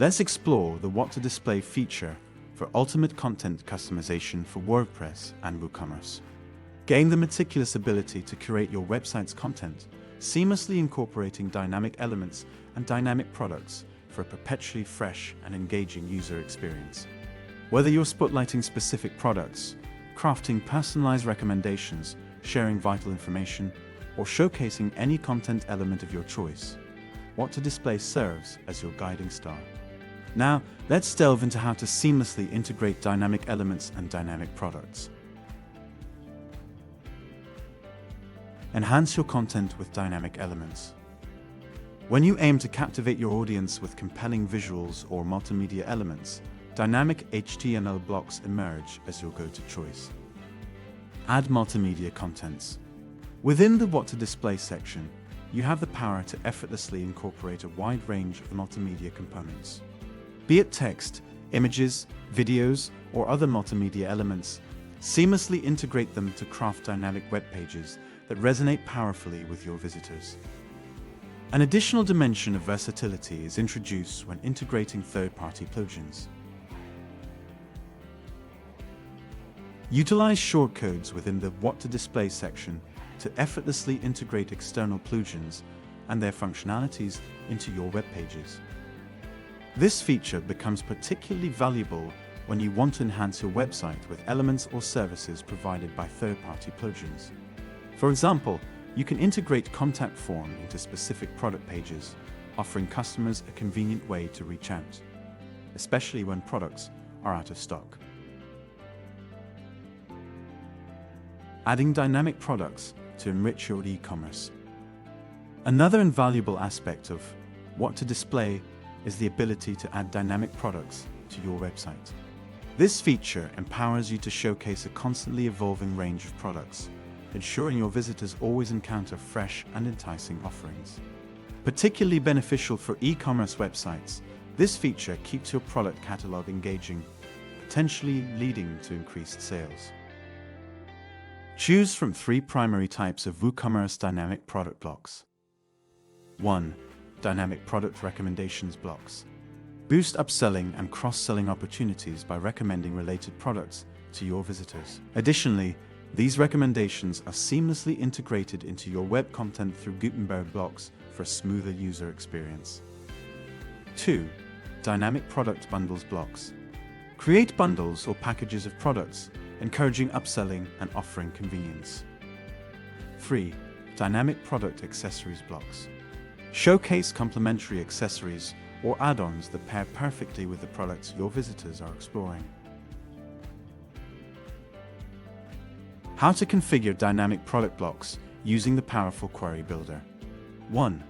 Let's explore the What to Display feature for ultimate content customization for WordPress and WooCommerce. Gain the meticulous ability to curate your website's content, seamlessly incorporating dynamic elements and dynamic products for a perpetually fresh and engaging user experience. Whether you're spotlighting specific products, crafting personalized recommendations, sharing vital information, or showcasing any content element of your choice, What to Display serves as your guiding star. Now, let's delve into how to seamlessly integrate dynamic elements and dynamic products. Enhance your content with dynamic elements. When you aim to captivate your audience with compelling visuals or multimedia elements, dynamic HTML blocks emerge as your go-to choice. Add multimedia contents. Within the What to Display section, you have the power to effortlessly incorporate a wide range of multimedia components. Be it text, images, videos, or other multimedia elements, seamlessly integrate them to craft dynamic web pages that resonate powerfully with your visitors. An additional dimension of versatility is introduced when integrating third-party plugins. Utilize shortcodes within the What to Display section to effortlessly integrate external plugins and their functionalities into your web pages. This feature becomes particularly valuable when you want to enhance your website with elements or services provided by third-party plugins. For example, you can integrate contact form into specific product pages, offering customers a convenient way to reach out, especially when products are out of stock. Adding dynamic products to enrich your e-commerce. Another invaluable aspect of What to Display is the ability to add dynamic products to your website. This feature empowers you to showcase a constantly evolving range of products, ensuring your visitors always encounter fresh and enticing offerings. Particularly beneficial for e-commerce websites, this feature keeps your product catalog engaging, potentially leading to increased sales. Choose from 3 primary types of WooCommerce dynamic product blocks. 1. Dynamic product recommendations blocks. Boost upselling and cross-selling opportunities by recommending related products to your visitors. Additionally, these recommendations are seamlessly integrated into your web content through Gutenberg blocks for a smoother user experience. 2. Dynamic product bundles blocks. Create bundles or packages of products, encouraging upselling and offering convenience. 3. Dynamic product accessories blocks. Showcase complementary accessories or add-ons that pair perfectly with the products your visitors are exploring. How to configure dynamic product blocks using the powerful query builder. 1.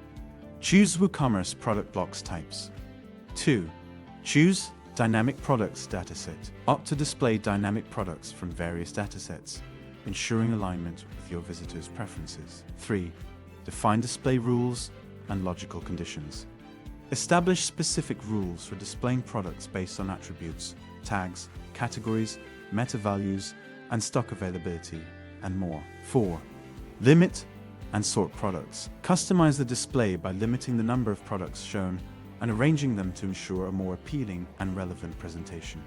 Choose WooCommerce product blocks types. 2. Choose Dynamic Products dataset. Opt to display dynamic products from various datasets, ensuring alignment with your visitors' preferences. 3. Define display rules and logical conditions. Establish specific rules for displaying products based on attributes, tags, categories, meta values, and stock availability, and more. 4. Limit and sort products. Customize the display by limiting the number of products shown and arranging them to ensure a more appealing and relevant presentation.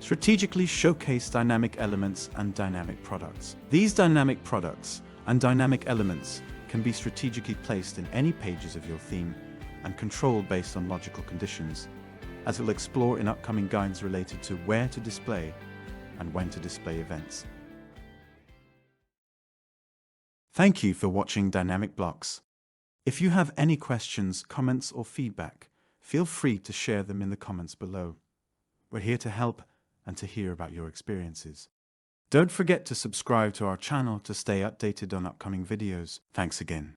Strategically showcase dynamic elements and dynamic products. These dynamic products and dynamic elements can be strategically placed in any pages of your theme and controlled based on logical conditions, as we'll explore in upcoming guides related to where to display and when to display events. Thank you for watching Dynamic Blocks. If you have any questions, comments, or feedback, feel free to share them in the comments below. We're here to help and to hear about your experiences. Don't forget to subscribe to our channel to stay updated on upcoming videos. Thanks again.